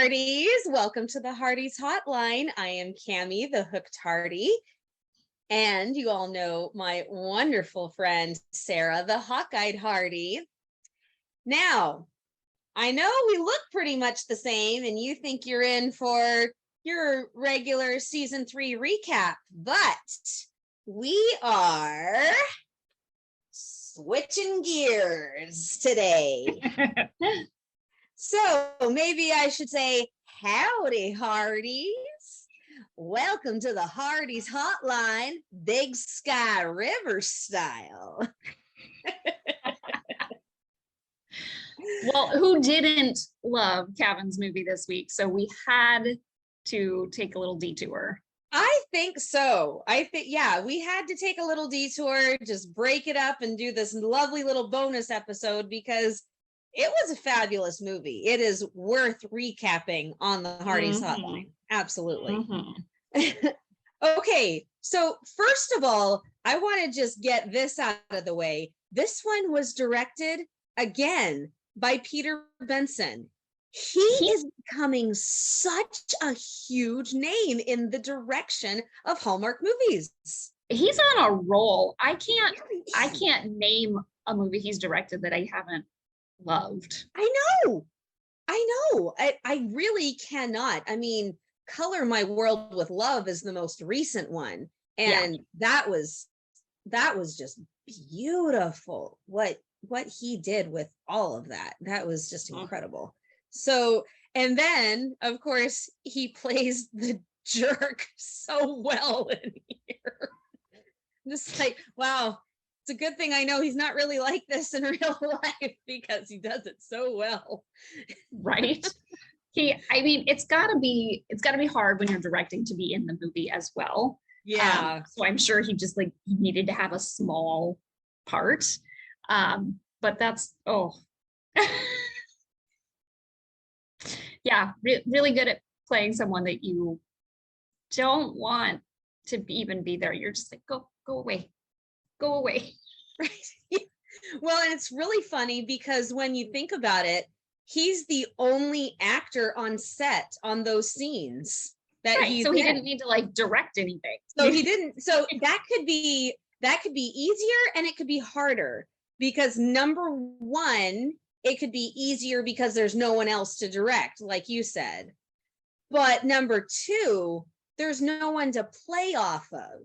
Hearties. Welcome to the Hearties Hotline. I am Cammie, the Hooked Hearty. And you all know my wonderful friend, Sarah, the Hawk-Eyed Hearty. Now, I know we look pretty much the same and you think you're in for your regular season 3 recap, but we are switching gears today. So maybe I should say, howdy, Hearties. Welcome to the Hearties Hotline, Big Sky River style. Well, who didn't love Kavan's movie this week? So we had to take a little detour. I think so. Yeah, we had to take a little detour, just break it up and do this lovely little bonus episode because it was a fabulous movie. It is worth recapping on the Hearties Hotline. Absolutely. Okay, so first of all, I want to just get this out of the way. This one was directed again by Peter Benson. He is becoming such a huge name in the direction of Hallmark movies. He's on a roll. I can't name a movie he's directed that I haven't loved. I know. I really cannot. I mean, Color My World with Love is the most recent one. And that was just beautiful. What he did with all of that. That was just incredible. So, and then of course he plays the jerk so well in here. Just like, wow. It's a good thing I know he's not really like this in real life because he does it so well. Right. It's gotta be hard when you're directing to be in the movie as well. Yeah. So I'm sure he needed to have a small part. But that's, yeah, really good at playing someone that you don't want to even be there. You're just like, go away. Go away. Right. Well, and it's really funny because when you think about it, he's the only actor on set on those scenes that he didn't need to like direct anything. So he didn't. So that could be easier and it could be harder because number one, it could be easier because there's no one else to direct, like you said. But number two, there's no one to play off of.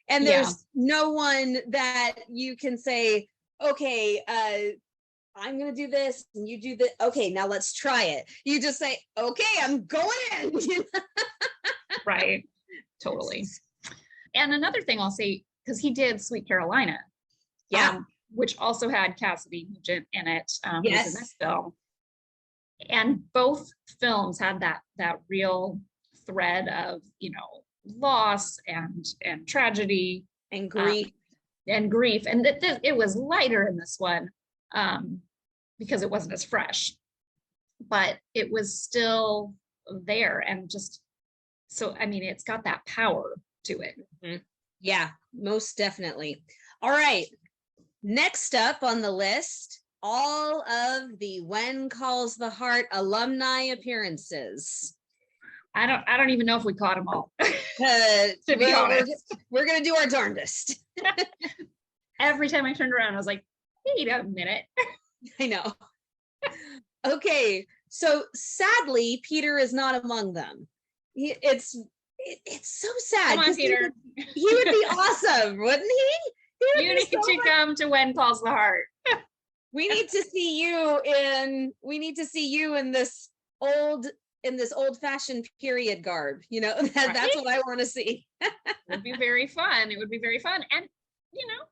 And there's no one that you can say, okay, I'm going to do this and you do that. Okay, now let's try it. You just say, okay, I'm going in. Right. Totally. And another thing I'll say, because he did Sweet Carolina. Yeah. Which also had Cassidy Nugent in it. Yes. In this film. And both films had that real thread of, loss and tragedy and grief and it was lighter in this one because it wasn't as fresh, but it was still there and just so it's got that power to it. Yeah, most definitely. All right, next up on the list, all of the When Calls the Heart alumni appearances. I don't even know if we caught them all. To be honest, we're gonna do our darndest. Every time I turned around, I was like, "Wait a minute." I know. Okay, so sadly, Peter is not among them. It's so sad. Come on, Peter. He would be awesome, wouldn't he? You need to come to When Calls the Heart. We need to see you in this old-fashioned period garb. That's what I want to see. It would be very fun. And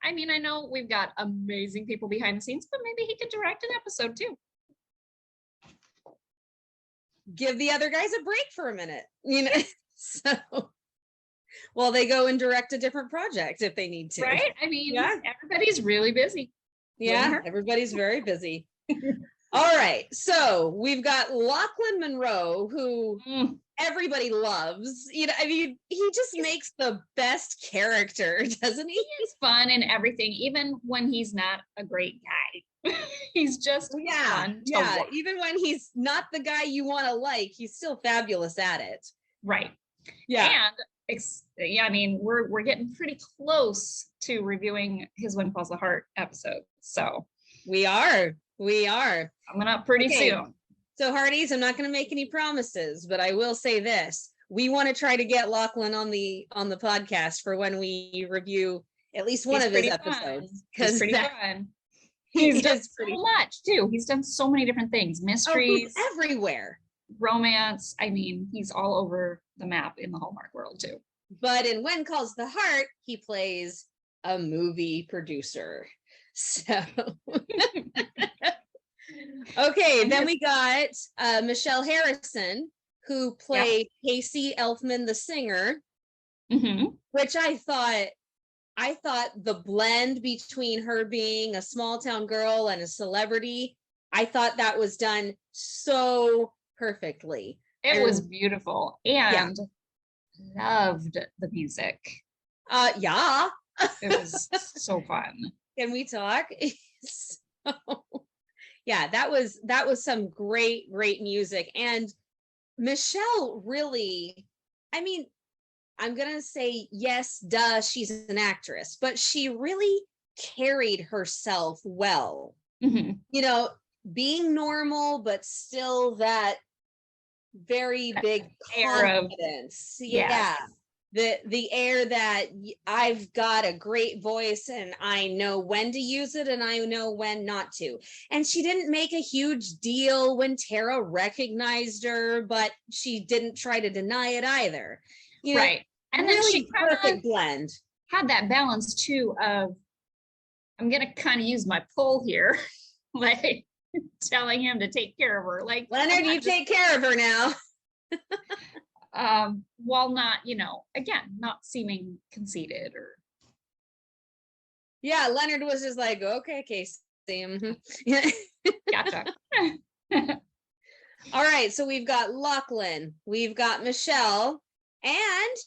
I know we've got amazing people behind the scenes, but maybe he could direct an episode too. Give the other guys a break for a minute, so well, they go and direct a different project if they need to, right? Everybody's really busy. Yeah, everybody's very busy. All right, so we've got Lachlan Monroe, who everybody loves. He just makes the best character, doesn't he? He's fun and everything, even when he's not a great guy. He's just fun to watch. Even when he's not the guy you want to like, he's still fabulous at it. Right. Yeah. And I mean, we're getting pretty close to reviewing his When Calls the Heart episode. So we are. Coming up pretty soon. So Hearties, I'm not going to make any promises, but I will say this. We want to try to get Lachlan on the podcast for when we review at least one of his episodes. He's pretty fun. He's done so much too. He's done so many different things. Mysteries. Everywhere. Romance. I mean, he's all over the map in the Hallmark world too. But in When Calls the Heart, he plays a movie producer. So okay, then we got Michelle Harrison, who played Casey Elfman, the singer, which I thought the blend between her being a small town girl and a celebrity, I thought that was done so perfectly. It was beautiful, and loved the music. Yeah. It was so fun. Can we talk? Yeah, that was some great music. And Michelle really, I mean, I'm gonna say yes, duh, she's an actress, but she really carried herself well. You know, being normal, but still that very big confidence. The air that I've got a great voice and I know when to use it and I know when not to. And she didn't make a huge deal when Tara recognized her, but she didn't try to deny it either. You know, right. And really then she perfect blend. Had that balance too of, I'm gonna kind of use my pull here, like telling him to take care of her. Like, Leonard, you take care of her now. While not, again, not seeming conceited or. Yeah, Leonard was just like, okay, Casey. Gotcha. All right, so we've got Lachlan, we've got Michelle, and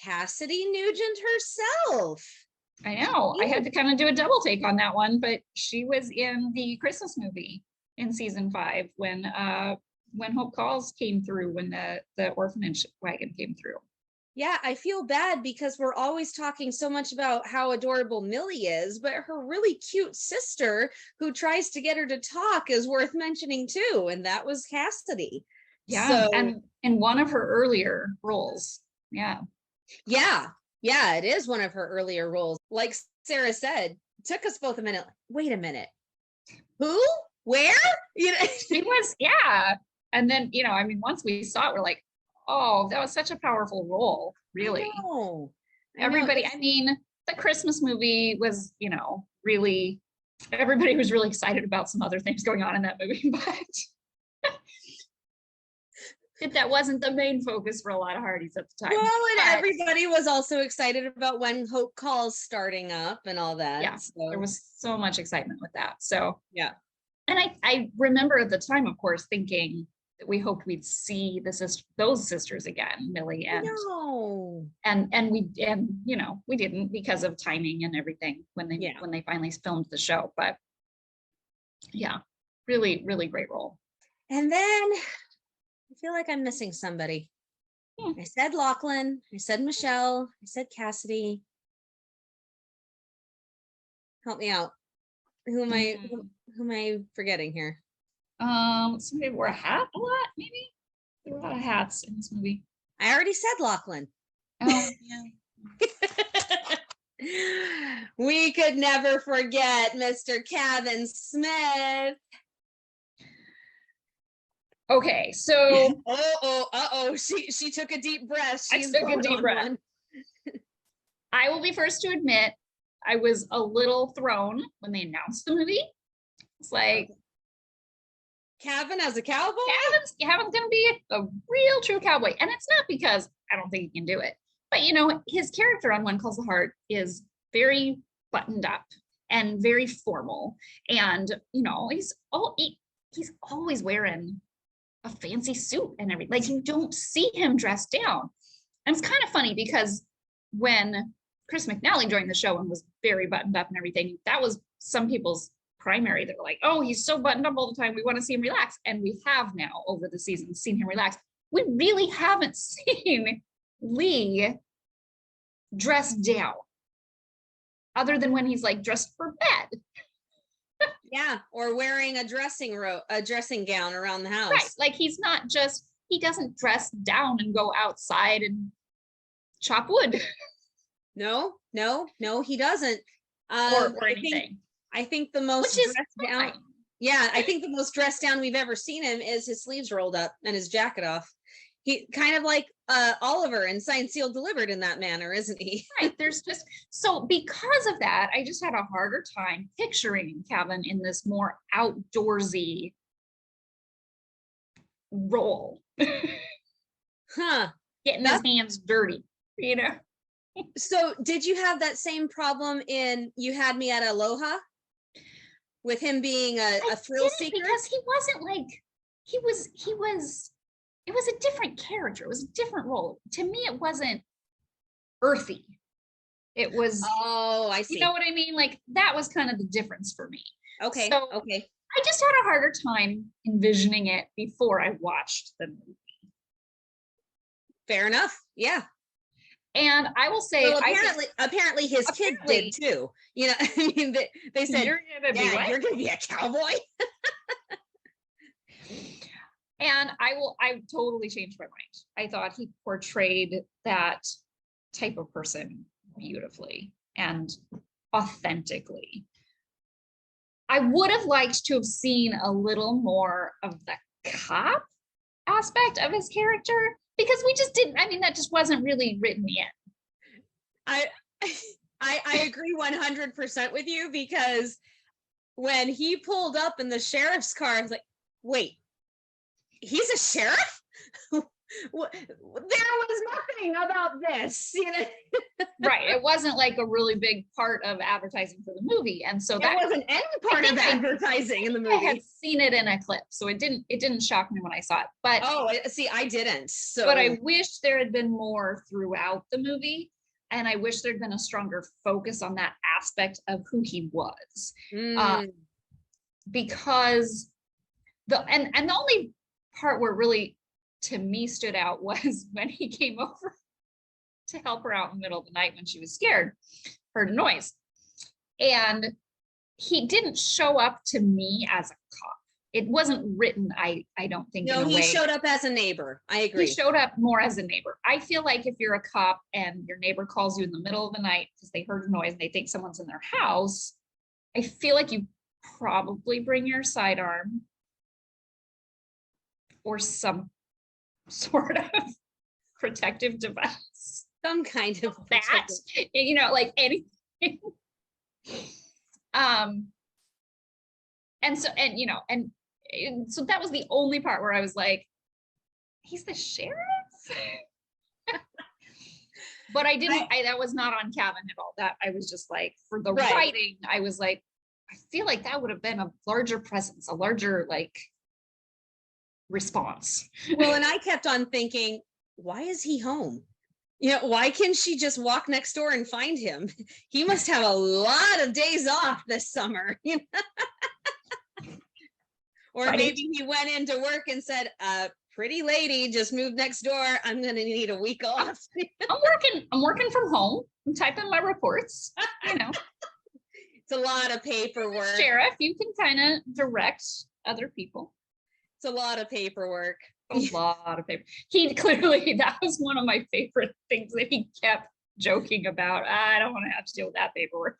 Cassidy Nugent herself. I know. I had to kind of do a double take on that one, but she was in the Christmas movie in season 5 when Hope Calls came through, when the orphanage wagon came through. Yeah, I feel bad because we're always talking so much about how adorable Millie is, but her really cute sister who tries to get her to talk is worth mentioning too, and that was Cassidy. Yeah, and in one of her earlier roles. Yeah, it is one of her earlier roles. Like Sarah said, it took us both a minute. Wait a minute. Who? Where? She was, and then, I mean, once we saw it, we're like, oh, that was such a powerful role, really. I know. Everybody, I mean, the Christmas movie was, really, everybody was really excited about some other things going on in that movie, but that wasn't the main focus for a lot of Hearties at the time. Well, and everybody was also excited about When Hope Calls starting up and all that. Yeah, so there was so much excitement with that. So, yeah. And I remember at the time, of course, thinking that we hoped we'd see those sisters again, Millie and we didn't because of timing and everything when they finally filmed the show. But yeah, really, really great role. And then I feel like I'm missing somebody. I said Lachlan, I said Michelle, I said Cassidy. Help me out. Who am I forgetting here? Somebody wore a hat a lot, maybe? There were a lot of hats in this movie. I already said Lachlan. Oh, yeah. We could never forget Mr. Kavan Smith. Okay, so she took a deep breath. I took a deep breath. I will be first to admit I was a little thrown when they announced the movie. It's like, Kavan as a cowboy? Kavan's gonna be a real true cowboy. And it's not because I don't think he can do it. But his character on When Calls the Heart is very buttoned up and very formal. And he's always wearing a fancy suit and everything. Like, you don't see him dressed down. And it's kind of funny because when Chris McNally joined the show and was very buttoned up and everything, that was some people's primary that were like, oh, he's so buttoned up all the time, we want to see him relax. And we have now over the season seen him relax. We really haven't seen Lee dressed down other than when he's like dressed for bed. Yeah, or wearing a dressing gown around the house. Right, like he doesn't dress down and go outside and chop wood. No, he doesn't. Or anything. I think the most Which is dressed down. Yeah, I think the most dressed down we've ever seen him is his sleeves rolled up and his jacket off. He kind of like Oliver in Signed, Sealed, Delivered in that manner, isn't he? Right. There's just, so because of that, I just had a harder time picturing Kavan in this more outdoorsy role. Huh. Getting his hands dirty, you know? So did you have that same problem in You Had Me at Aloha? With him being a thrill seeker? Because he wasn't like, it was a different character. It was a different role. To me, it wasn't earthy. It was, oh, I see. You know what I mean? Like that was kind of the difference for me. Okay. So okay. I just had a harder time envisioning it before I watched the movie. Fair enough. Yeah. And I will say, well, apparently his kids did too. You know, I mean, they said, you're gonna be a cowboy. And I totally changed my mind. I thought he portrayed that type of person beautifully and authentically. I would have liked to have seen a little more of the cop aspect of his character, because we just didn't, I mean, that just wasn't really written in. I agree 100% with you, because when he pulled up in the sheriff's car, I was like, wait, he's a sheriff? There was nothing about this, you know. Right. It wasn't like a really big part of advertising for the movie. And so that wasn't any part of advertising in the movie. I had seen it in a clip, so it didn't shock me when I saw it. But see, I didn't. So but I wish there had been more throughout the movie. And I wish there'd been a stronger focus on that aspect of who he was. Because the only part where really to me stood out was when he came over to help her out in the middle of the night when she was scared, heard a noise. And he didn't show up to me as a cop. It wasn't written, I don't think. No, he showed up as a neighbor. I agree. He showed up more as a neighbor. I feel like if you're a cop and your neighbor calls you in the middle of the night because they heard a noise and they think someone's in their house, I feel like you probably bring your sidearm or some sort of protective device. Some kind of that, you know, like anything. And so that was the only part where I was like, he's the sheriff? But that was not on Kavan at all. That I was just like, for the writing, I was like, I feel like that would have been a larger presence, a larger like response. Well, and I kept on thinking, why is he home? You know, why can't she just walk next door and find him? He must have a lot of days off this summer, you know? Or maybe he went into work and said, pretty lady just moved next door. I'm going to need a week off. I'm working from home. I'm typing my reports, you know. It's a lot of paperwork. Sheriff, you can kind of direct other people. It's a lot of paperwork. A lot of paper. He clearly, that was one of my favorite things that he kept joking about. I don't want to have to deal with that paperwork.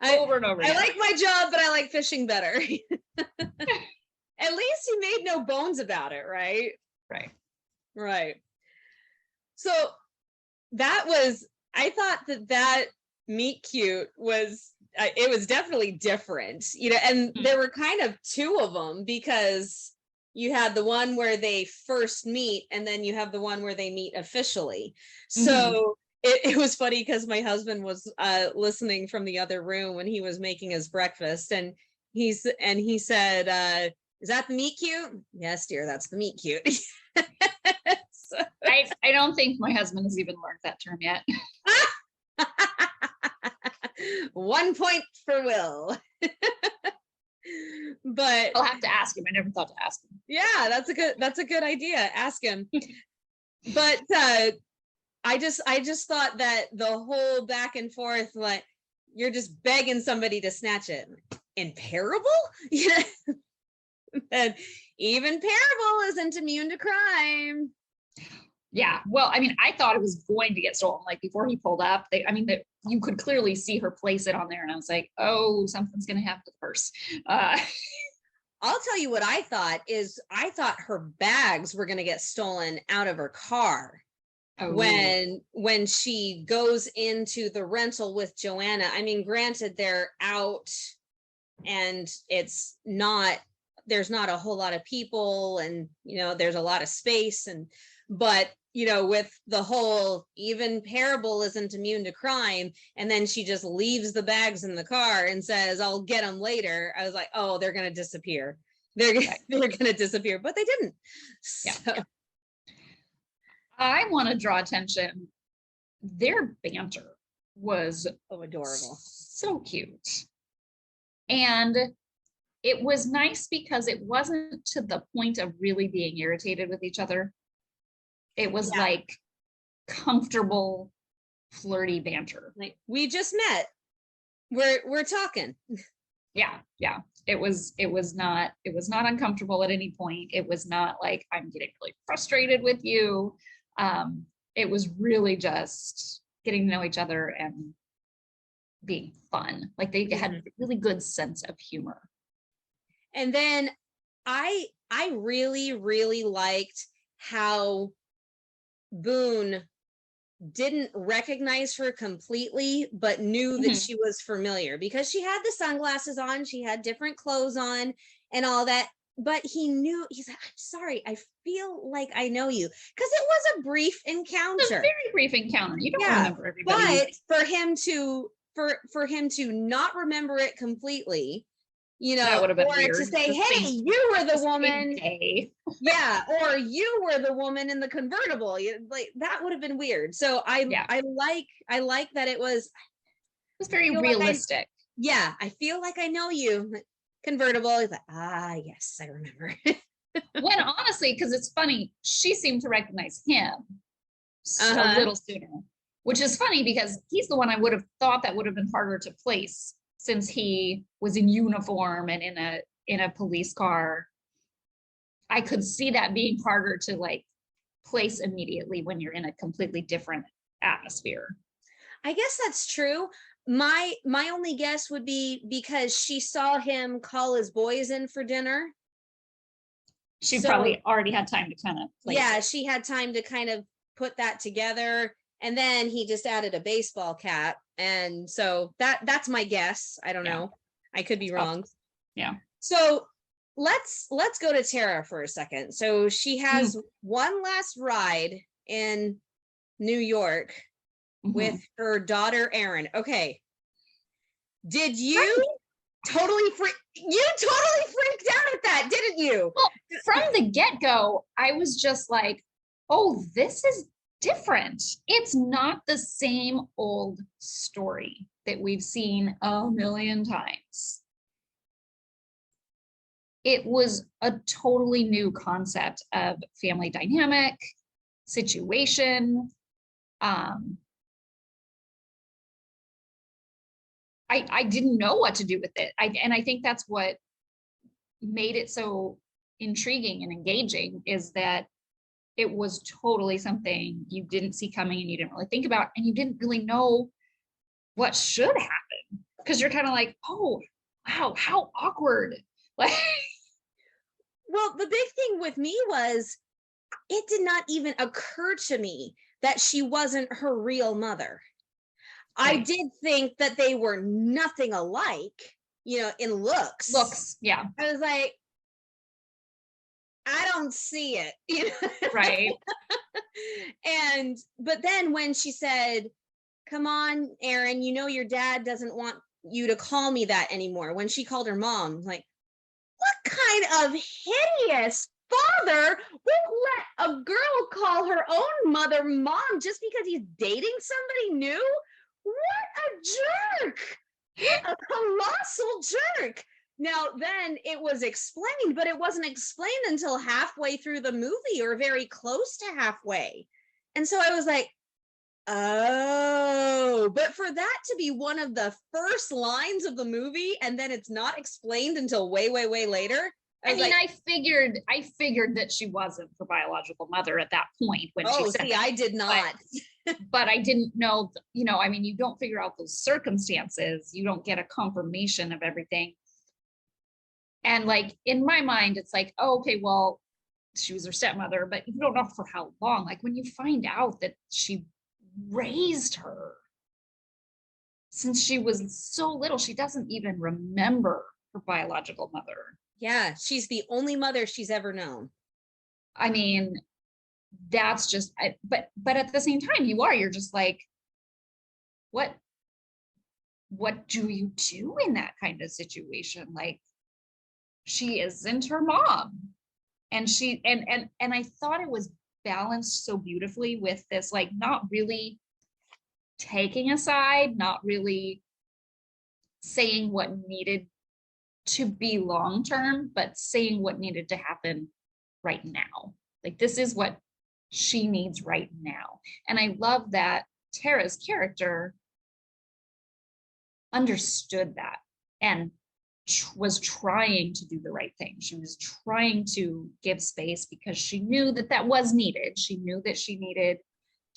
Over and over again. I like my job, but I like fishing better. At least he made no bones about it, right? Right. So I thought that meet cute was, it was definitely different, you know, and there were kind of two of them, because you had the one where they first meet and then you have the one where they meet officially. So it was funny because my husband was listening from the other room when he was making his breakfast, and he said, is that the meet cute? Yes, dear, that's the meet cute. So. I don't think my husband has even learned that term yet. 1 point for Will. But I'll have to ask him. I never thought to ask him. yeah, that's a good idea. Ask him. But I just thought that the whole back and forth, like, you're just begging somebody to snatch it. In Parable? Yeah. And even Parable isn't immune to crime. Yeah. Well, I mean, I thought it was going to get stolen. Like before he pulled up, that you could clearly see her place it on there. And I was like, oh, something's going to happen to the purse. I'll tell you what I thought her bags were going to get stolen out of her car. Oh. When she goes into the rental with Joanna. I mean, granted, they're out and there's not a whole lot of people, and there's a lot of space, but with the whole even Parable isn't immune to crime, and then she just leaves the bags in the car and says, I'll get them later. I was like, oh, they're going to disappear. They're going to disappear, but they didn't. Yeah. So. I want to draw attention. Their banter was adorable. So cute. And it was nice because it wasn't to the point of really being irritated with each other. It was like comfortable, flirty banter. Like, we just met. We're talking. Yeah. It was not uncomfortable at any point. It was not like, I'm getting really frustrated with you. It was really just getting to know each other and being fun. Like they had a really good sense of humor. And then I really, really liked how Boone didn't recognize her completely, but knew that she was familiar because she had the sunglasses on, she had different clothes on and all that. But he knew, he's like, I'm sorry, I feel like I know you. Because it was a brief encounter. It was a very brief encounter. You don't remember everybody. But for him to not remember it completely, that would have been or weird. To say, hey, you were the woman. Yeah, or you were the woman in the convertible. Like that would have been weird. So I like that it was very realistic. I feel like I know you. Convertible. He's like, yes, I remember. When honestly, because it's funny, she seemed to recognize him a little sooner, which is funny because he's the one I would have thought that would have been harder to place since he was in uniform and in a police car. I could see that being harder to like place immediately when you're in a completely different atmosphere. I guess that's true. My only guess would be because she saw him call his boys in for dinner. She probably already had time to kind of she had time to kind of put that together, and then he just added a baseball cap, and so that's my guess. I don't know. I could be wrong. Yeah. So let's go to Tara for a second. So she has one last ride in New York with her daughter Erin. Okay. Did you totally freaked out at that, didn't you? Well, from the get-go, I was just like, oh, this is different. It's not the same old story that we've seen a million times. It was a totally new concept of family dynamic, situation. I didn't know what to do with it. And I think that's what made it so intriguing and engaging, is that it was totally something you didn't see coming and you didn't really think about, and you didn't really know what should happen, because you're kind of like, oh, wow, how awkward. Like, well, the big thing with me was it did not even occur to me that she wasn't her real mother. Right. I did think that they were nothing alike, in looks. Yeah. I was like, I don't see it, Right. But then when she said, come on, Erin, your dad doesn't want you to call me that anymore. When she called her mom, I was like, what kind of hideous father would let a girl call her own mother mom just because he's dating somebody new? What a jerk. A colossal jerk. Now, then it was explained, but it wasn't explained until halfway through the movie or very close to halfway. And so I was like, oh, but for that to be one of the first lines of the movie and then it's not explained until way, way, way later. I mean, I figured that she wasn't her biological mother at that point when she said that. I did not. But I didn't know, I mean, you don't figure out those circumstances. You don't get a confirmation of everything. And like, in my mind, it's like, oh, okay, well, she was her stepmother, but you don't know for how long. Like when you find out that she raised her since she was so little, she doesn't even remember her biological mother. Yeah, she's the only mother she's ever known. I mean, that's just, but at the same time, you're just like, what do you do in that kind of situation? Like, she isn't her mom. And she, and I thought it was balanced so beautifully with this, like, not really taking a side, not really saying what needed to be long-term, but saying what needed to happen right now. Like, this is what she needs right now. And I love that Tara's character understood that and was trying to do the right thing. She was trying to give space because she knew that that was needed. She knew that she needed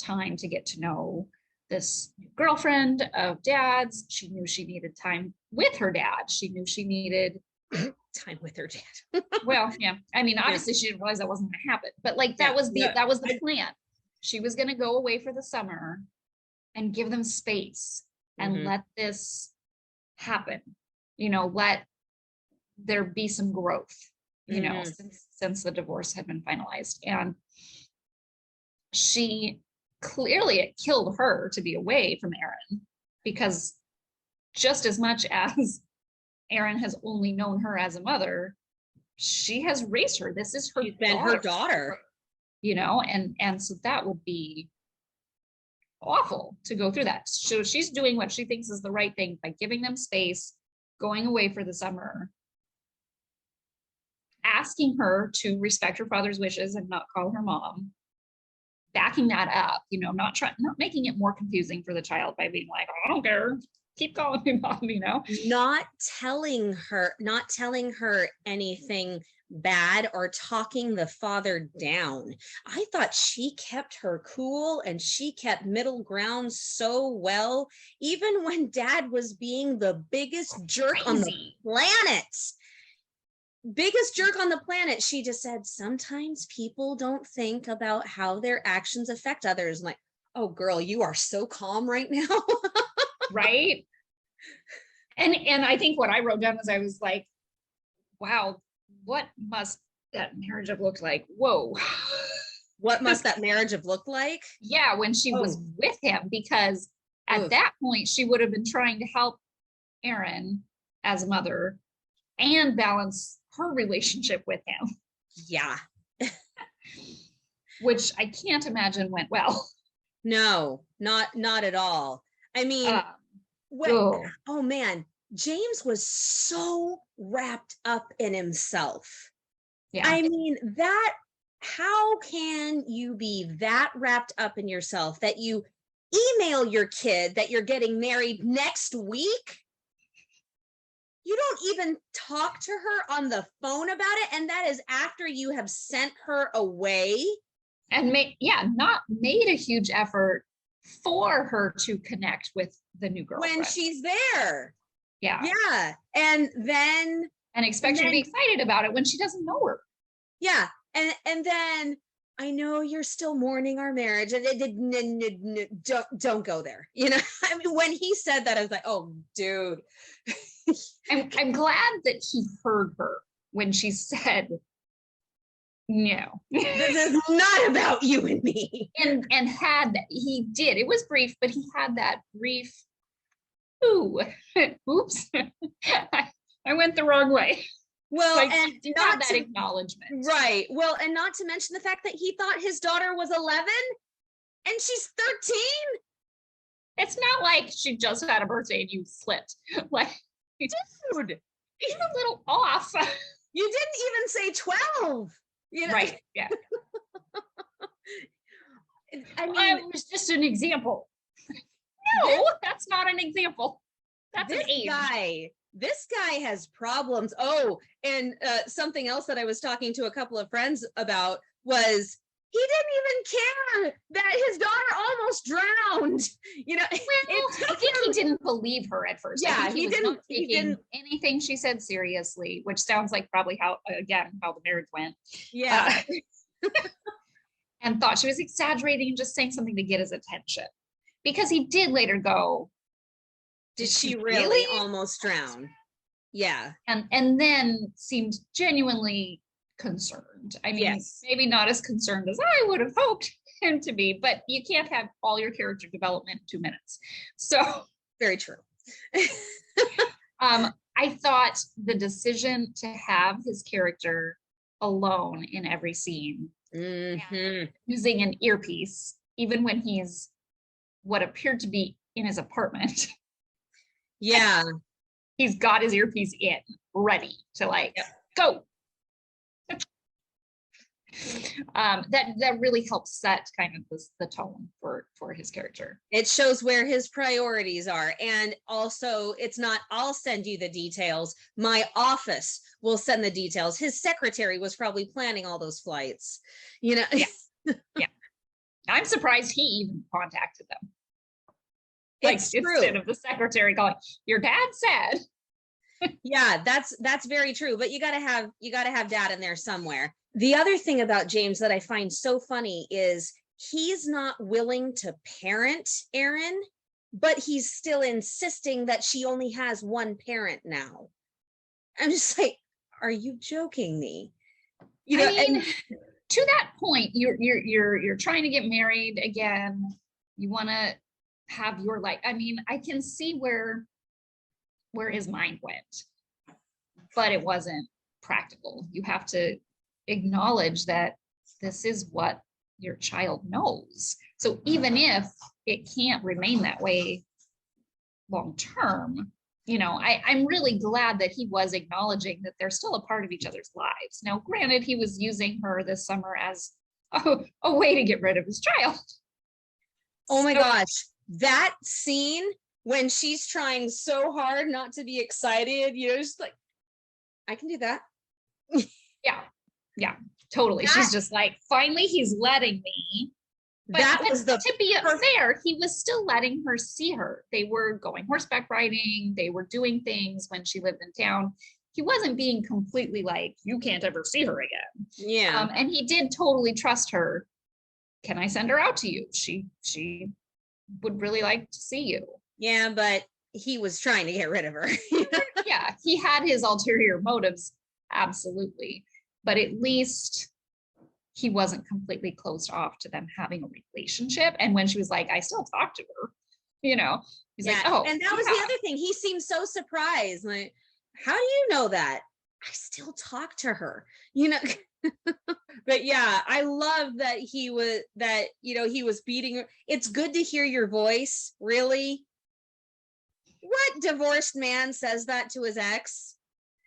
time to get to know this girlfriend of dad's. She knew she needed time with her dad. She knew she needed time with her dad. Well, yeah. I mean, obviously she didn't realize that wasn't going to happen, but like that was the plan. She was going to go away for the summer and give them space and let this happen. Let there be some growth, since the divorce had been finalized. And it killed her to be away from Aaron, because just as much as Aaron has only known her as a mother, she has raised her. This is her daughter. And so that would be awful to go through that. So she's doing what she thinks is the right thing by giving them space, going away for the summer, asking her to respect her father's wishes and not call her mom, backing that up, not making it more confusing for the child by being like, I don't care, keep calling me mom, not telling her anything bad or talking the father down. I thought she kept her cool and she kept middle ground so well, even when dad was being the biggest jerk on the planet. She just said, sometimes people don't think about how their actions affect others. I'm like, oh girl, you are so calm right now. Right. And I think what I wrote down was, I was like, wow, what must that marriage have looked like? Whoa. What must that marriage have looked like? Yeah, when she was with him, because at that point she would have been trying to help Aaron as a mother and balance her relationship with him. Yeah. Which I can't imagine went well. No, not at all. I mean, oh man, James was so wrapped up in himself. Yeah. I mean, how can you be that wrapped up in yourself that you email your kid that you're getting married next week? You don't even talk to her on the phone about it, and that is after you have sent her away. And not made a huge effort for her to connect with the new girlfriend when she's there. Yeah. And expect her to be excited about it when she doesn't know her. Yeah. And then, I know you're still mourning our marriage, and don't go there. I mean, when he said that, I was like, oh dude. I'm glad that he heard her when she said, no, this is not about you and me. And he did. It was brief, but he had that brief, oops, I went the wrong way. Well, like, and not that acknowledgement. Right. Well, and not to mention the fact that he thought his daughter was 11 and she's 13. It's not like she just had a birthday and you slipped. Like, Dude, you're a little off. You didn't even say 12. You know? Right. Yeah. I mean, it was just an example. No, that's not an example. That's an age. This guy has problems. Oh, and something else that I was talking to a couple of friends about was he didn't even care that his daughter almost drowned. You know, I think he didn't believe her at first. Yeah, I think he was didn't. not taking anything she said seriously, which sounds like probably how the marriage went. Yeah. And thought she was exaggerating and just saying something to get his attention, because he did later go, did she really almost drown? Yeah. And then seemed genuinely concerned. I mean, yes. Maybe not as concerned as I would have hoped him to be, but you can't have all your character development in 2 minutes. So very true. I thought the decision to have his character alone in every scene, using an earpiece, even when he's what appeared to be in his apartment. Yeah. He's got his earpiece in, ready to go. That really helps set kind of the tone for his character. It shows where his priorities are. And also, it's not, I'll send you the details. My office will send the details. His secretary was probably planning all those flights, you know? Yeah. Yeah. I'm surprised he even contacted them. It's true. Instead of the secretary going, your dad said. Yeah, that's very true. But you gotta have dad in there somewhere. The other thing about James that I find so funny is he's not willing to parent Erin, but he's still insisting that she only has one parent now. I'm just like, are you joking me? You know, I mean, to that point, you're trying to get married again. You want to have your life. I mean, I can see where his mind went, but it wasn't practical. You have to acknowledge that this is what your child knows. So even if it can't remain that way long term, you know, I'm really glad that he was acknowledging that they're still a part of each other's lives. Now, granted, he was using her this summer as a way to get rid of his child. Oh my gosh, that scene when she's trying so hard not to be excited, you know, just like, I can do that. Yeah, totally. She's just like, finally, he's letting me. But to be fair, he was still letting her see her. They were going horseback riding. They were doing things when she lived in town. He wasn't being completely like, you can't ever see her again. Yeah. And he did totally trust her. Can I send her out to you? She would really like to see you. Yeah, but he was trying to get rid of her. Yeah, he had his ulterior motives. Absolutely. But at least he wasn't completely closed off to them having a relationship. And when she was like, I still talk to her, you know, he's like, oh. And that was the other thing. He seemed so surprised. Like, how do you know that? I still talk to her, you know? But yeah, I love that he was beating her. It's good to hear your voice, really. What divorced man says that to his ex?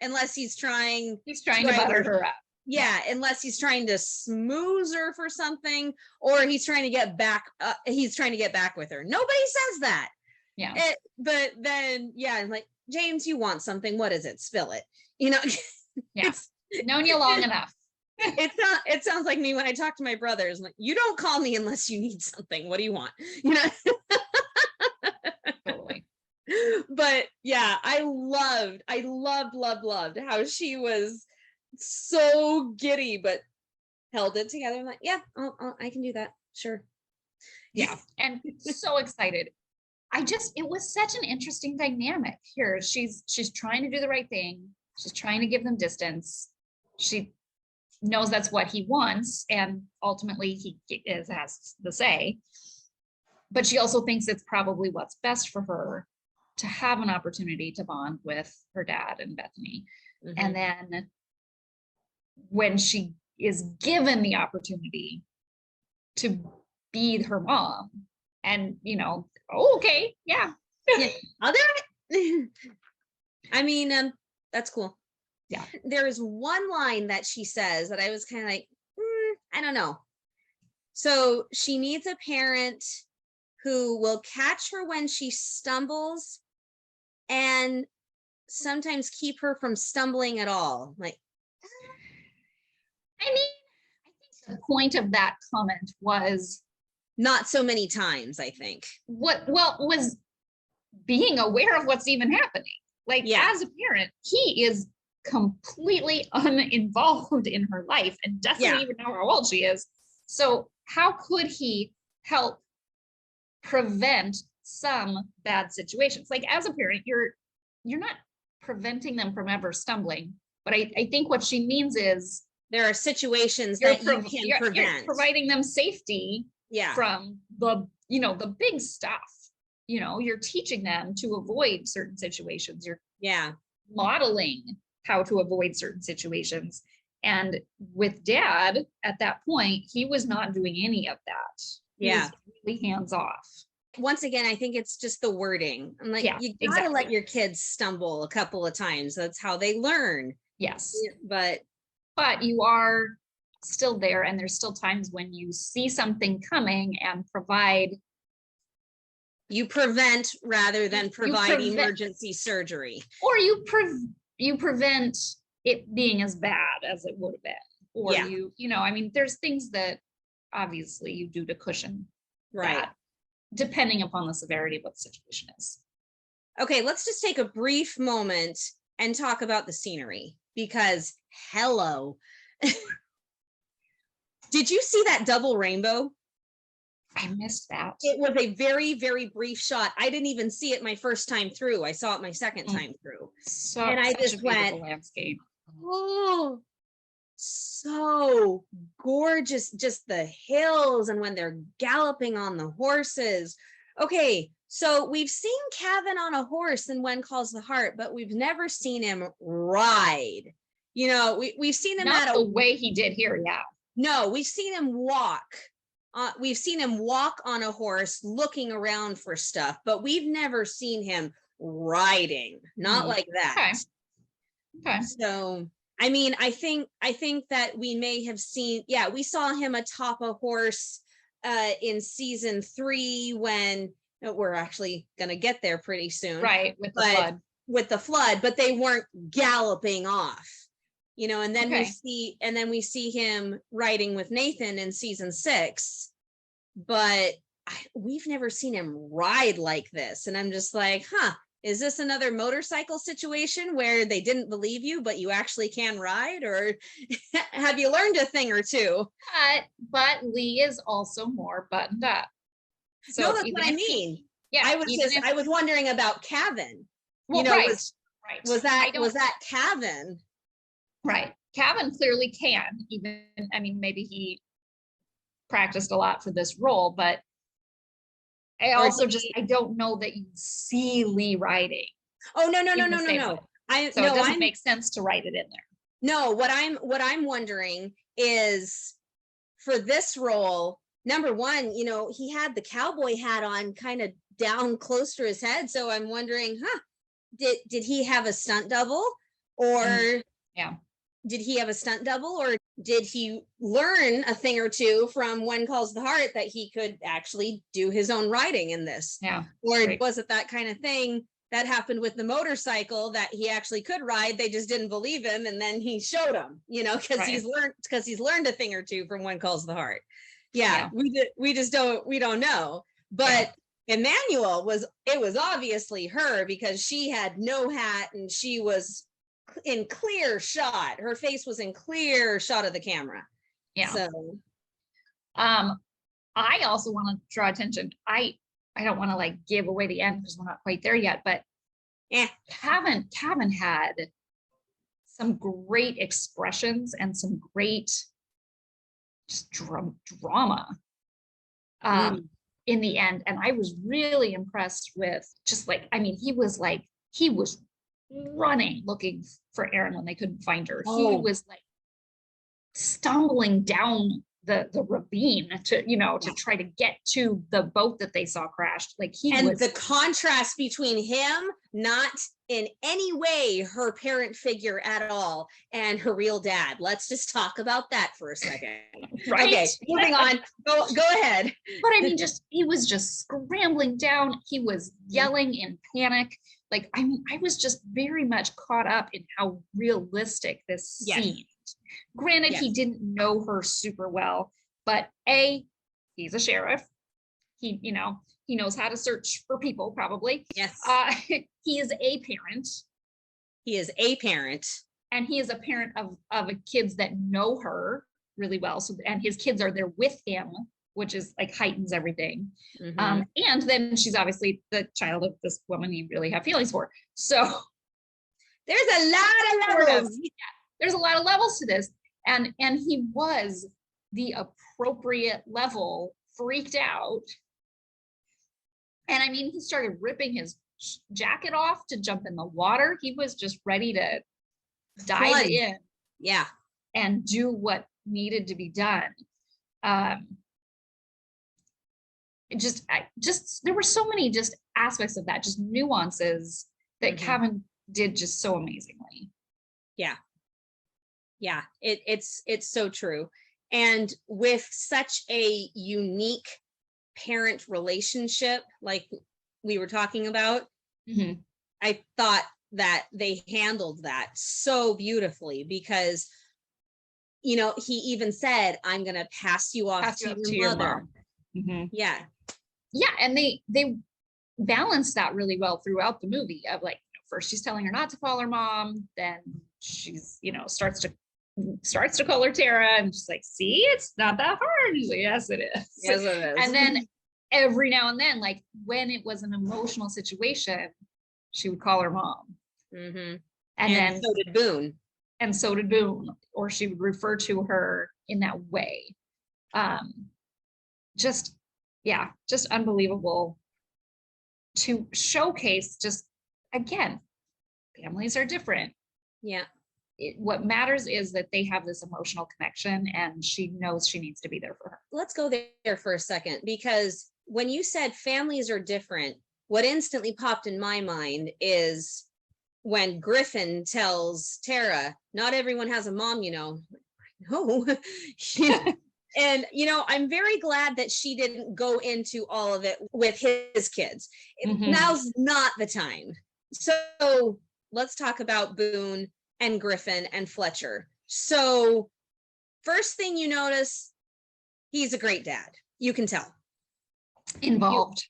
Unless he's trying to butter her up. Yeah, unless he's trying to smooze her for something, or he's trying to get back. He's trying to get back with her. Nobody says that. Yeah. But then, yeah, I'm like, James, you want something? What is it? Spill it. You know. Yeah. Known you long enough. It sounds like me when I talk to my brothers. I'm like, you don't call me unless you need something. What do you want? You know. Totally. But yeah, I loved how she was so giddy, but held it together. I'm like, yeah, I can do that. Sure. Yeah. And so excited. It was such an interesting dynamic here. She's trying to do the right thing. She's trying to give them distance. She knows that's what he wants. And ultimately he has the say, but she also thinks it's probably what's best for her to have an opportunity to bond with her dad and Bethany. Mm-hmm. And then when she is given the opportunity to be her mom And, you know, oh, okay, yeah. Yeah, I'll do it. I mean, that's cool. Yeah. There is one line that she says that I was kind of like, I don't know. So she needs a parent who will catch her when she stumbles and sometimes keep her from stumbling at all. Like, I mean, I think the point of that comment was not so many times, I think. Was being aware of what's even happening. Like, as a parent, he is completely uninvolved in her life and doesn't even know how old she is. So how could he help prevent some bad situations? Like, as a parent, you're not preventing them from ever stumbling, but I think what she means is there are situations that you can prevent. You're providing them safety from the, you know, the big stuff. You know, you're teaching them to avoid certain situations. You're modeling how to avoid certain situations. And with Dad, at that point, he was not doing any of that. He was really hands off. Once again, I think it's just the wording. I'm like, you gotta let your kids stumble a couple of times. That's how they learn. Yes. But you are still there, and there's still times when you see something coming and you prevent rather than provide emergency surgery. Or you prevent it being as bad as it would have been. Or you know, I mean, there's things that obviously you do to cushion that, depending upon the severity of what the situation is. Okay, let's just take a brief moment and talk about the scenery, because hello. Did you see that double rainbow? I missed that. It was a very, very brief shot. I didn't even see it my first time through. I saw it my second time through. And I just went, landscape. Oh, so gorgeous. Just the hills and when they're galloping on the horses. Okay, so we've seen Kavan on a horse in When Calls the Heart, but we've never seen him ride. You know, we've seen him not the way he did here. Yeah. No, we've seen him walk. We've seen him walk on a horse looking around for stuff, but we've never seen him riding, not like that. Okay. So, I mean, I think that we may have seen, we saw him atop a horse in season 3 when we're actually going to get there pretty soon. Right, with the flood, but they weren't galloping off. You know, and then we see him riding with Nathan in season 6, but we've never seen him ride like this. And I'm just like, is this another motorcycle situation where they didn't believe you, but you actually can ride? Or have you learned a thing or two? But Lee is also more buttoned up. So no, that's what I mean. I was wondering about Kavan. Well, was that Kavan? Right. Kavan clearly can, even, I mean, maybe he practiced a lot for this role, but I also I don't know that you see Lee riding. Oh, no. It doesn't make sense to write it in there. No, what I'm wondering is, for this role, number one, you know, he had the cowboy hat on kind of down close to his head. So I'm wondering, did he have a stunt double? Or did he have a stunt double, or did he learn a thing or two from When Calls the Heart that he could actually do his own riding in this? Yeah. Or was it that kind of thing that happened with the motorcycle that he actually could ride? They just didn't believe him, and then he showed them, you know, because he's learned a thing or two from When Calls the Heart. Yeah. We don't know. But Emmanuel was obviously her, because she had no hat and she was in clear shot. Her face was in clear shot of the camera. Yeah. So I also want to draw attention. I don't want to like give away the end because we're not quite there yet, but Kavan had some great expressions and some great just drama in the end. And I was really impressed with just like, I mean, he was running looking for Erin when they couldn't find her. He was like stumbling down the ravine to, you know, to try to get to the boat that they saw crashed. Like the contrast between him, not in any way her parent figure at all, and her real dad. Let's just talk about that for a second. Right. Okay, moving on. Go ahead. But I mean, he was just scrambling down. He was yelling in panic. Like, I mean, I was just very much caught up in how realistic this seemed. Granted, he didn't know her super well, but he's a sheriff. He, you know, he knows how to search for people, probably. Yes. He is a parent. He is a parent. And he is a parent of kids that know her really well. So, and his kids are there with him, which is like heightens everything. Mm-hmm. And then she's obviously the child of this woman you really have feelings for. So there's a lot of levels. There's a lot of levels to this. And he was the appropriate level freaked out. And I mean, he started ripping his jacket off to jump in the water. He was just ready to dive in. Yeah. And do what needed to be done. There were so many just aspects of that, just nuances that Kavan did just so amazingly. Yeah. Yeah, it's so true. And with such a unique parent relationship, like we were talking about, I thought that they handled that so beautifully, because, you know, he even said, I'm going to pass you off to your mother. Yeah. Yeah. And they balanced that really well throughout the movie of like, first she's telling her not to call her mom, then she's, you know, starts to call her Tara, and she's like, see, it's not that hard. He's like, yes, it is. Yes, it is. And then every now and then, like when it was an emotional situation, she would call her mom. And then so did Boone. And so did Boone, or she would refer to her in that way. Just unbelievable to showcase. Just again, families are different. Yeah. What matters is that they have this emotional connection, and she knows she needs to be there for her. Let's go there for a second, because when you said families are different, what instantly popped in my mind is when Griffin tells Tara, not everyone has a mom, you know. No. And, you know, I'm very glad that she didn't go into all of it with his kids. Now's not the time. So let's talk about Boone and Griffin and Fletcher. So first thing you notice, he's a great dad. You can tell. Involved.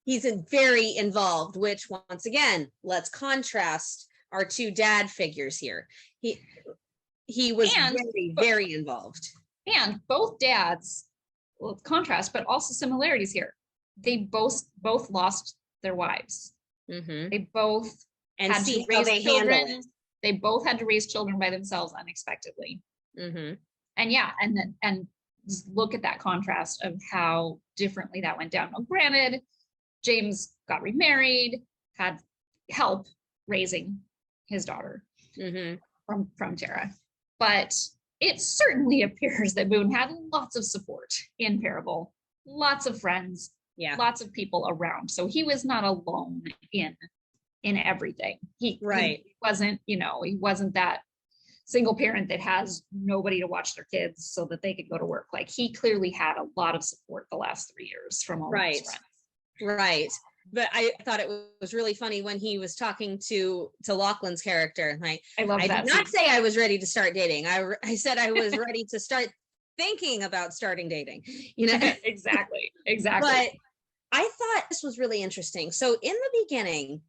He's very involved, which once again, let's contrast our two dad figures here. He was very involved. And both dads, well, contrast, but also similarities here. They both lost their wives. They both had to raise children. They both had to raise children by themselves unexpectedly. And yeah, and just look at that contrast of how differently that went down. Now, granted, James got remarried, had help raising his daughter from Tara, but it certainly appears that Boone had lots of support in Parable, lots of friends, lots of people around. So he was not alone in everything. He wasn't, you know, he wasn't that single parent that has nobody to watch their kids so that they could go to work. Like, he clearly had a lot of support the last 3 years from all his friends. Right. But I thought it was really funny when he was talking to Lachlan's character. Like, I love that. I did not say I was ready to start dating. I said I was ready to start thinking about starting dating, you know? Exactly. But I thought this was really interesting. So in the beginning,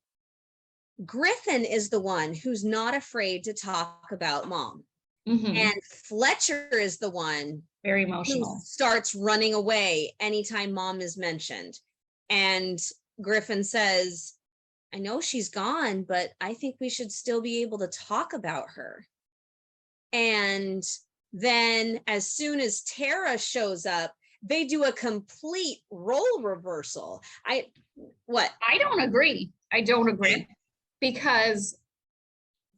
Griffin is the one who's not afraid to talk about mom. And Fletcher is the one very emotional, who starts running away anytime mom is mentioned. And Griffin says, I know she's gone, but I think we should still be able to talk about her. And then as soon as Tara shows up, they do a complete role reversal. I don't agree. Because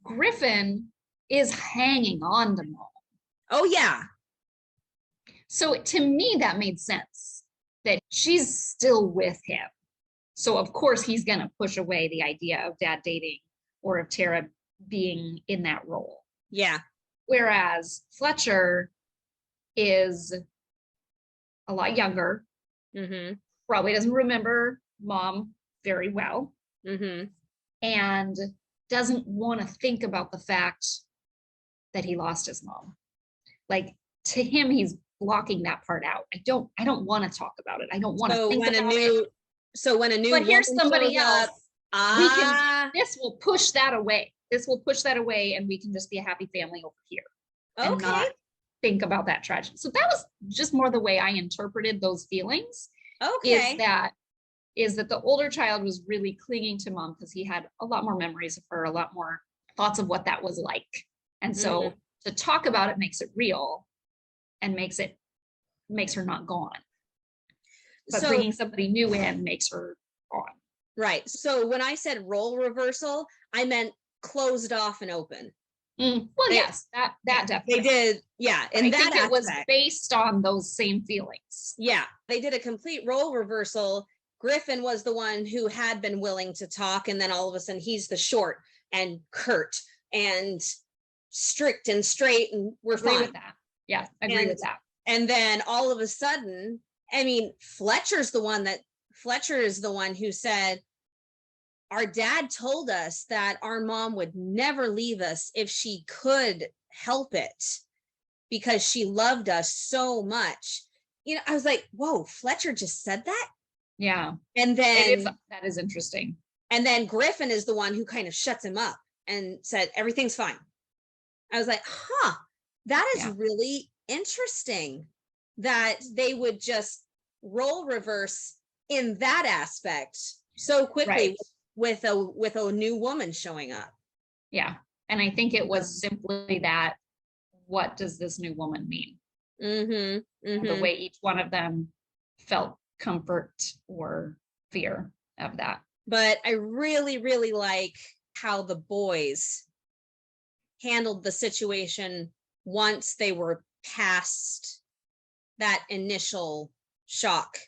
Griffin is hanging on to mom. Oh yeah. So to me, that made sense that she's still with him. So of course he's going to push away the idea of dad dating or of Tara being in that role. Yeah. Whereas Fletcher is a lot younger, probably doesn't remember mom very well, and doesn't want to think about the fact that he lost his mom. Like, to him, he's blocking that part out. I don't want to talk about it. I don't want to think about it. So when a new but here's somebody else, up, this will push that away. This will push that away, and we can just be a happy family over here. And not think about that tragedy. So that was just more the way I interpreted those feelings. Is that the older child was really clinging to mom because he had a lot more memories of her, a lot more thoughts of what that was like. And so to talk about it makes it real and makes her not gone. But bringing somebody new in makes her gone. Right. So when I said role reversal, I meant closed off and open. Well, yes, that definitely. They did. Yeah. And I think it was based on those same feelings. Yeah. They did a complete role reversal. Griffin was the one who had been willing to talk. And then all of a sudden he's the short and curt and strict and straight, and we're fine with that. Yeah. Agree with that. And then all of a sudden, I mean, Fletcher is the one who said, our dad told us that our mom would never leave us if she could help it because she loved us so much. You know, I was like, whoa, Fletcher just said that? Yeah. And then that is interesting. And then Griffin is the one who kind of shuts him up and said, everything's fine. I was like, that is really interesting that they would just role reverse in that aspect so quickly with a new woman showing up. Yeah. And I think it was simply that, what does this new woman mean? The way each one of them felt comfort or fear of that. But I really, really like how the boys handled the situation once they were past that initial shock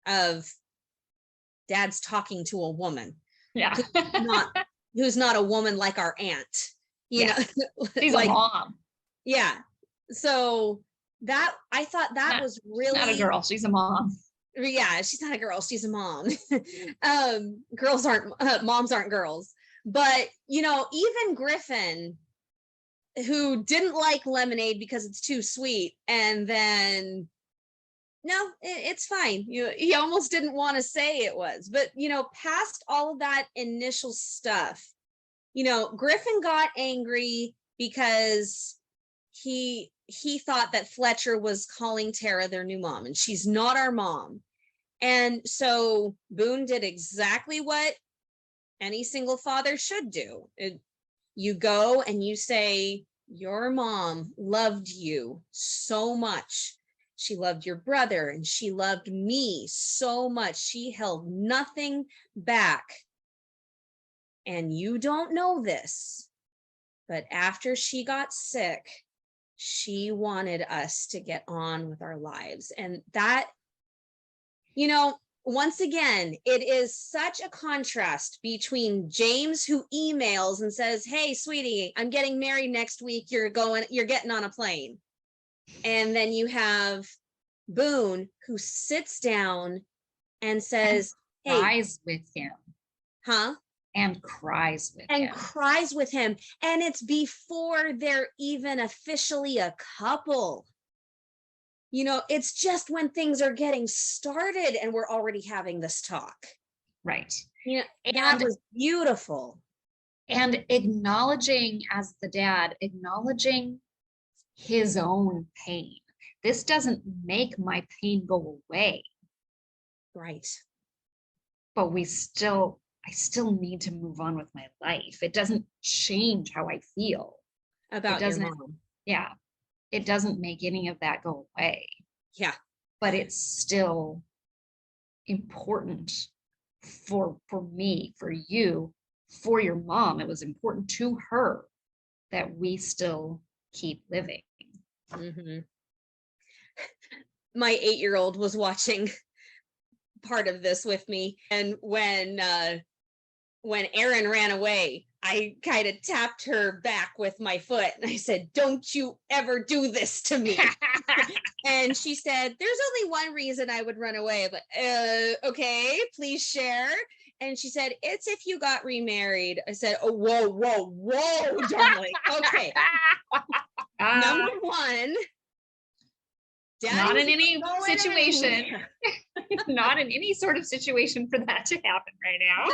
of dad's talking to a woman. Yeah. who's not a woman like our aunt. You know, she's like a mom. Yeah. So that, I thought that was really not a girl. She's a mom. Yeah, she's not a girl. She's a mom. Moms aren't girls. But, you know, even Griffin, who didn't like lemonade because it's too sweet, and then no, it's fine. He almost didn't want to say it was, but you know, past all of that initial stuff, you know, Griffin got angry because he thought that Fletcher was calling Tara their new mom, and she's not our mom. And so Boone did exactly what any single father should do. You go and you say, your mom loved you so much. She loved your brother and she loved me so much. She held nothing back. And you don't know this, but after she got sick, she wanted us to get on with our lives. And that, you know, once again, it is such a contrast between James, who emails and says, hey, sweetie, I'm getting married next week. You're getting on a plane. And then you have Boone, who sits down and says, and cries with him. And cries with him. And it's before they're even officially a couple. You know, it's just when things are getting started and we're already having this talk. Right. You know, that was beautiful. And acknowledging, as the dad, acknowledging his own pain. This doesn't make my pain go away. Right. But I still need to move on with my life. It doesn't change how I feel about your mom. Yeah. It doesn't make any of that go away. Yeah. But it's still important for me, for you, for your mom. It was important to her that we still keep living. my 8-year-old was watching part of this with me, and when Erin ran away, I kind of tapped her back with my foot and I said, "Don't you ever do this to me." And she said, "There's only one reason I would run away." But okay, please share. And she said, "It's if you got remarried." I said, "Oh, whoa, whoa, whoa, darling. Okay. Number one, not in any going situation, not in any sort of situation for that to happen right now.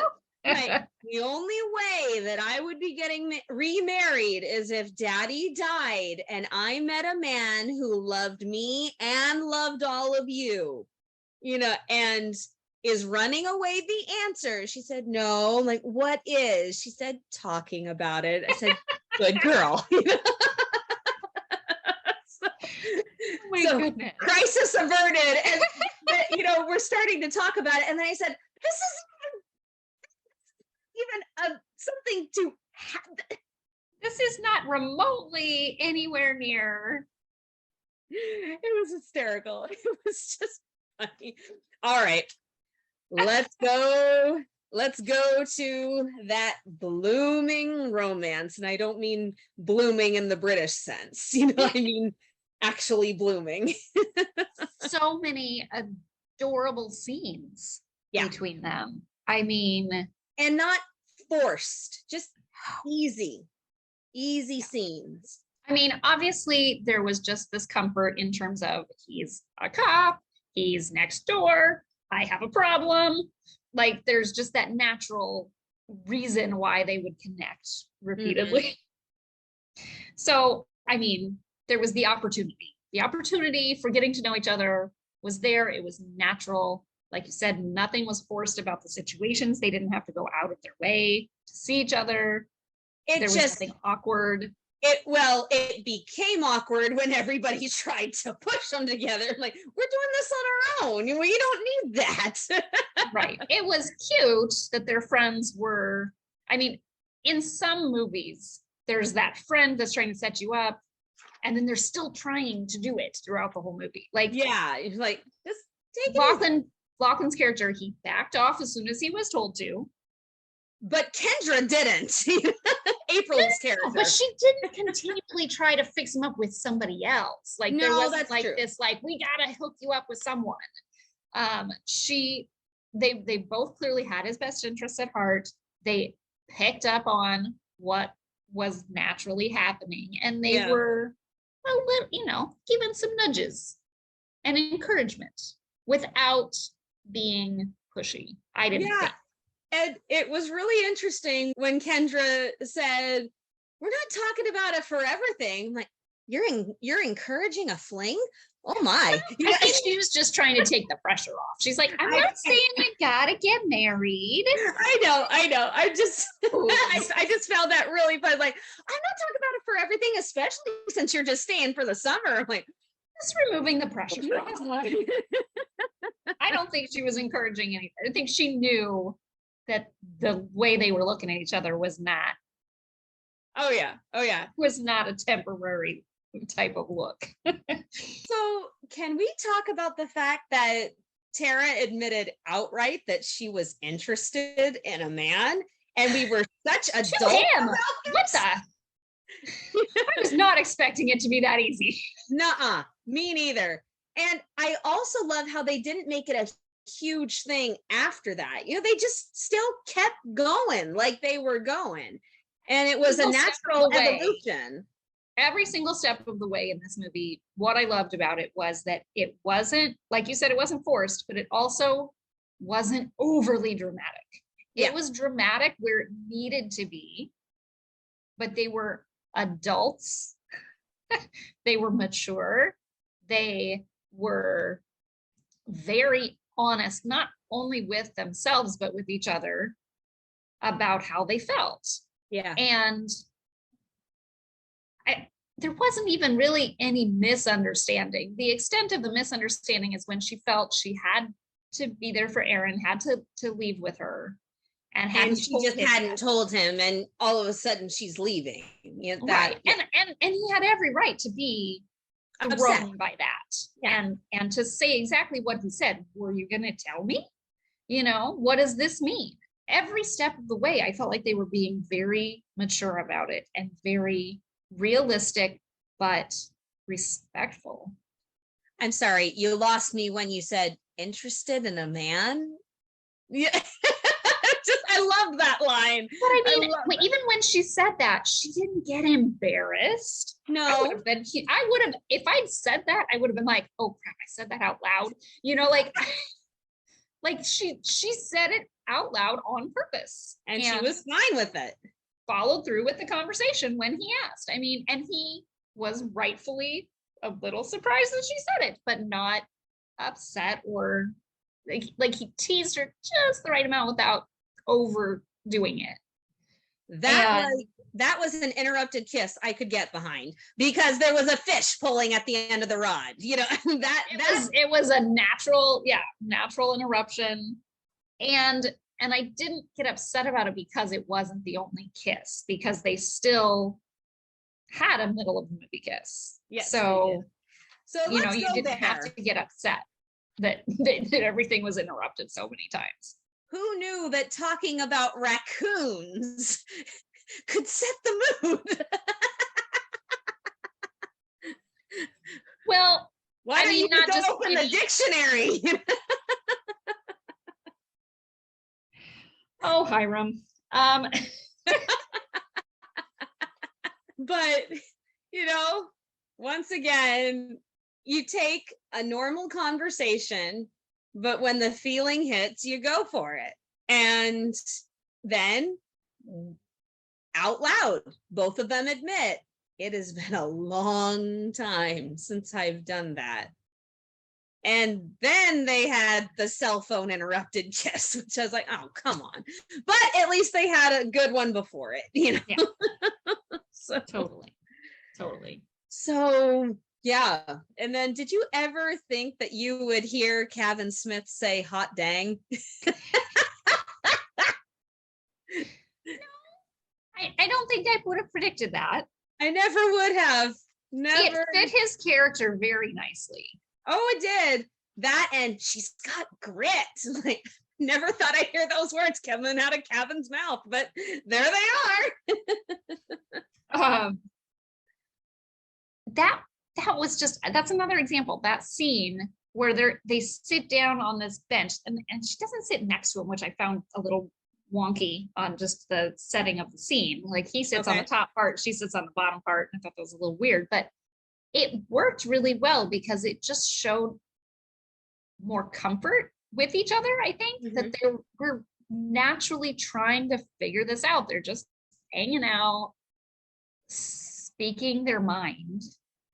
Right. The only way that I would be getting remarried is if Daddy died and I met a man who loved me and loved all of you, and is running away the answer?" She said, "No." I'm like, "What is?" She said, "Talking about it." I said, "Good girl." Oh my goodness. Crisis averted. And we're starting to talk about it. And then I said, "This is even something to have." This is not remotely anywhere near. It was hysterical. It was just funny. All right, let's go to that blooming romance. And I don't mean blooming in the British sense, I mean actually blooming. So many adorable scenes between them. I mean, and not forced, just easy scenes. I mean, obviously there was just this comfort in terms of he's a cop, he's next door, I have a problem. Like there's just that natural reason why they would connect repeatedly. Mm-hmm. So, I mean, there was the opportunity for getting to know each other was there. It was natural. Like you said, nothing was forced about the situations. They didn't have to go out of their way to see each other. There was nothing awkward. It became awkward when everybody tried to push them together. Like, we're doing this on our own. We don't need that. Right. It was cute that their friends were, I mean, in some movies, there's that friend that's trying to set you up, and then they're still trying to do it throughout the whole movie. Like, yeah, like, just take it. Lachlan's character, he backed off as soon as he was told to. But Kendra didn't. April's character. But she didn't continually try to fix him up with somebody else. Like, there wasn't like true. This, like, we gotta hook you up with someone. They both clearly had his best interests at heart. They picked up on what was naturally happening, and they were, given some nudges and encouragement without being pushy. I didn't think. And it was really interesting when Kendra said, "We're not talking about a forever thing." I'm like, you're encouraging a fling? Oh my. I think she was just trying to take the pressure off. She's like, I'm not saying we gotta get married. I know. I just found that really fun. Like, I'm not talking about it for everything, especially since you're just staying for the summer. I'm like, just removing the pressure from us. I don't think she was encouraging anything. I think she knew that the way they were looking at each other was not. Oh yeah. Was not a temporary type of look. So can we talk about the fact that Tara admitted outright that she was interested in a man, and we were such adults? What the? I was not expecting it to be that easy. Nuh-uh, me neither. And I also love how they didn't make it a huge thing after that. They just still kept going like they were going. And it was a natural evolution. Every single step of the way in this movie, what I loved about it was that it wasn't, like you said, it wasn't forced, but it also wasn't overly dramatic. It was dramatic where it needed to be, but they were adults. They were mature. They were very honest, not only with themselves, but with each other about how they felt. Yeah. And there wasn't even really any misunderstanding. The extent of the misunderstanding is when she felt she had to be there for Aaron, had to leave with her, and she just hadn't told him, and all of a sudden she's leaving. Right. And he had every right to be upset by that. And to say exactly what he said, were you going to tell me? What does this mean? Every step of the way, I felt like they were being very mature about it and very realistic, but respectful. I'm sorry, you lost me when you said interested in a man. Yeah. I love that line. But I mean, even when she said that, she didn't get embarrassed. No. I would have, if I'd said that, I would have been like, oh crap, I said that out loud. Like she said it out loud on purpose. And she was fine with it. Followed through with the conversation when he asked. I mean, and he was rightfully a little surprised that she said it, but not upset or like he teased her just the right amount without overdoing it. That was an interrupted kiss I could get behind, because there was a fish pulling at the end of the rod. It was a natural interruption. And I didn't get upset about it because it wasn't the only kiss, because they still had a middle of the movie kiss. Yes. So you didn't there. have to get upset that everything was interrupted so many times. Who knew that talking about raccoons could set the mood? Well, why don't you not just open the dictionary? Oh, Hiram. But once again, you take a normal conversation, but when the feeling hits, you go for it. And then out loud, both of them admit, it has been a long time since I've done that. And then they had the cell phone interrupted kiss, which I was like, oh, come on. But at least they had a good one before it, Yeah. So Totally. So yeah. And then did you ever think that you would hear Kavan Smith say hot dang? No, I don't think I would have predicted that. I never would have. Never. It fit his character very nicely. Oh, it did. That, and she's got grit. Like, never thought I'd hear those words coming out of Kavan's mouth, but there they are. That's another example. That scene where they sit down on this bench, and she doesn't sit next to him, which I found a little wonky on just the setting of the scene. Like, he sits on the top part, she sits on the bottom part. I thought that was a little weird, but it worked really well because it just showed more comfort with each other. I think that they were naturally trying to figure this out. They're just hanging out, speaking their mind.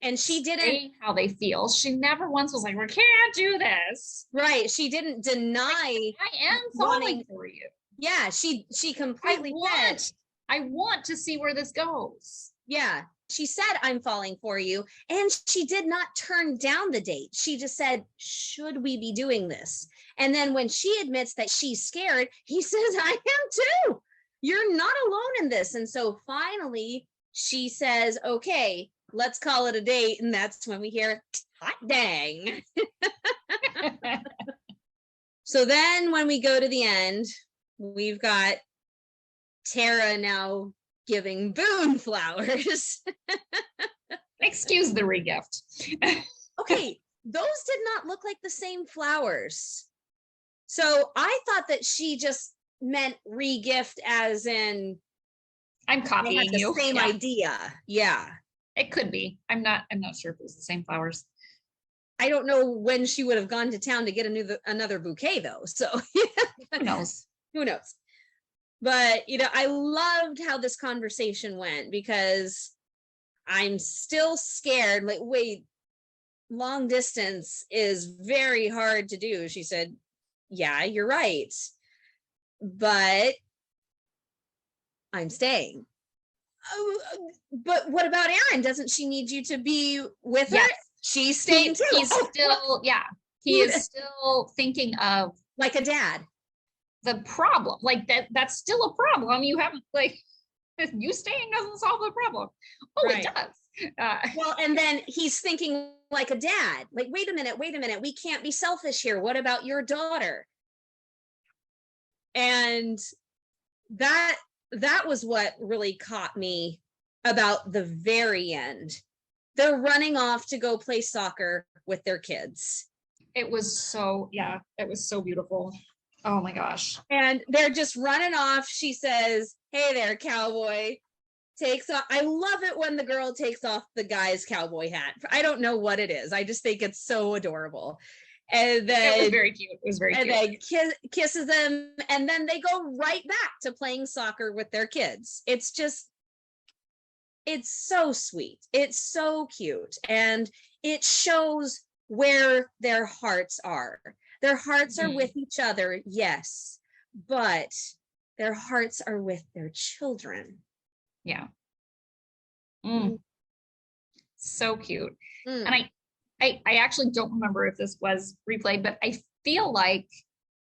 And she didn't how they feel. She never once was like, we can't do this. Right. She didn't deny. Like, I am falling for you. Yeah. She completely said, I want to see where this goes. Yeah. She said, I'm falling for you. And she did not turn down the date. She just said, should we be doing this? And then when she admits that she's scared, he says, I am too. You're not alone in this. And so finally she says, okay, let's call it a date. And that's when we hear hot dang. So then when we go to the end, we've got Tara now giving Boone flowers. Excuse the regift. Okay, those did not look like the same flowers. So I thought that she just meant regift as in I'm copying the you. Same idea. Yeah. It could be. I'm not sure if it was the same flowers. I don't know when she would have gone to town to get another bouquet though. So who knows? Who knows? But, I loved how this conversation went because I'm still scared. Like, wait, long distance is very hard to do. She said, yeah, you're right. But I'm staying. But what about Aaron? Doesn't she need you to be with her? She's staying too. He's still, he is still thinking of like a dad. The problem, like that's still a problem. You haven't You staying doesn't solve the problem. Oh, Right. it does. Well, and then he's thinking like a dad, like, wait a minute, we can't be selfish here. What about your daughter? And that was what really caught me about the very end. They're running off to go play soccer with their kids. It was so beautiful. Oh my gosh. And they're just running off. She says, "Hey there, cowboy." Takes off. I love it when the girl takes off the guy's cowboy hat. I don't know what it is. I just think it's so adorable. And then it was very cute. It was very cute. And then kisses them, and then they go right back to playing soccer with their kids. It's so sweet. It's so cute. And it shows where their hearts are. Their hearts are with each other, yes, but their hearts are with their children. Yeah. So cute. And I actually don't remember if this was replayed, but I feel like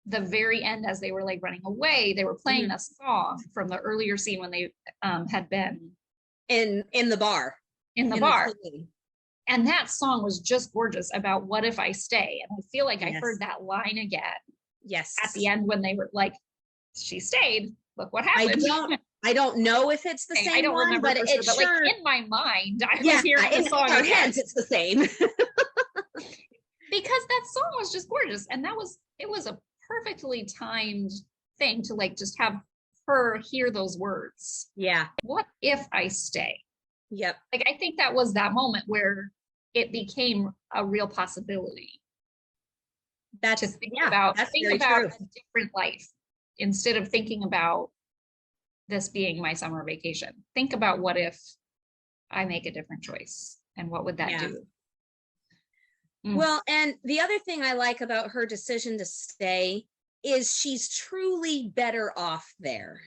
the very end, as they were like running away, they were playing a song from the earlier scene when they had been in the bar. In the bar. And that song was just gorgeous about what if I stay. And I feel like I heard that line again. Yes. At the end when they were like, she stayed. Look what happened. I don't know if it's the same I don't one, remember but sure, but like in my mind, I was hearing the song in our again. heads, it's the same. Because that song was just gorgeous. And it was a perfectly timed thing to like just have her hear those words. Yeah. What if I stay? Yep. Like I think that was that moment where it became a real possibility. That's to think about a different life instead of thinking about this being my summer vacation. Think about what if I make a different choice and what would that do? Well, and the other thing I like about her decision to stay is she's truly better off there.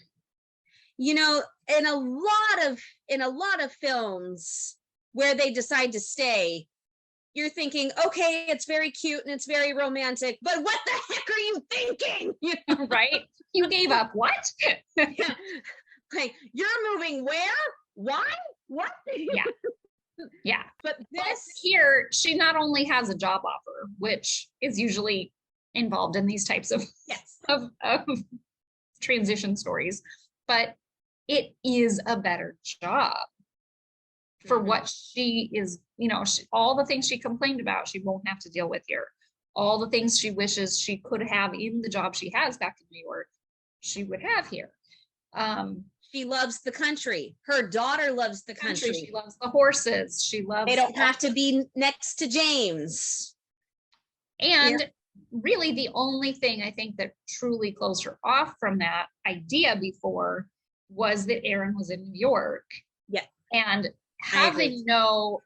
You know, in a lot of films where they decide to stay, you're thinking, okay, it's very cute and it's very romantic, but what the heck are you thinking? You know? Right? You gave up what? Yeah. Like, you're moving where? Why? What? Yeah. Yeah. But here, she not only has a job offer, which is usually involved in these types of, of transition stories, but it is a better job for what she is, all the things she complained about, she won't have to deal with here. All the things she wishes she could have in the job she has back in New York, she would have here. She loves the country. Her daughter loves the country. She loves the horses. She loves. They don't have to be next to James. And really, the only thing I think that truly closed her off from that idea before was that Aaron was in New York. Yeah. And having no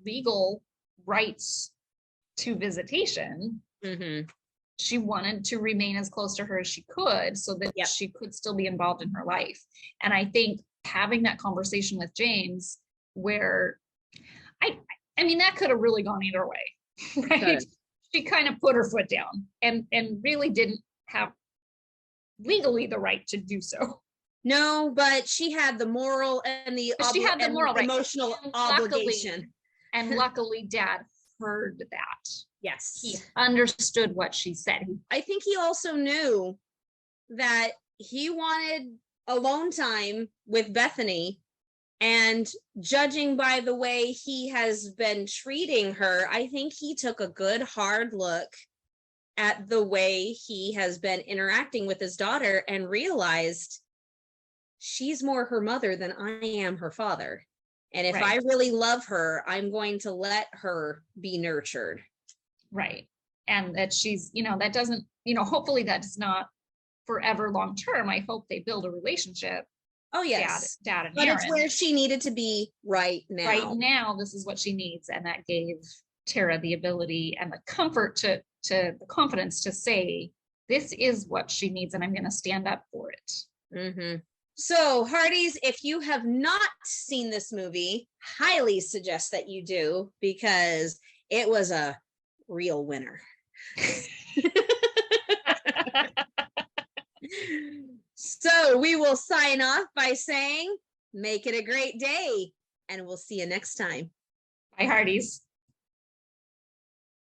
legal rights to visitation, she wanted to remain as close to her as she could so that she could still be involved in her life. And I think having that conversation with James, where I mean, that could have really gone either way, right? She kind of put her foot down and really didn't have legally the right to do so. No, but she had the moral and the emotional obligation. And luckily, Dad heard that. Yes. He understood what she said. I think he also knew that he wanted alone time with Bethany, and judging by the way he has been treating her, I think he took a good hard look at the way he has been interacting with his daughter and realized she's more her mother than I am her father. And if I really love her, I'm going to let her be nurtured. Right. And that she's, that doesn't, hopefully that's not forever long term. I hope they build a relationship. Oh, yes. Dad and but Aaron. It's where she needed to be right now. Right now, this is what she needs. And that gave Tara the ability and the comfort to the confidence to say, this is what she needs, and I'm going to stand up for it. So, Hearties, if you have not seen this movie, highly suggest that you do, because it was a real winner. So So we will sign off by saying, make it a great day, and we'll see you next time. Bye, Hearties.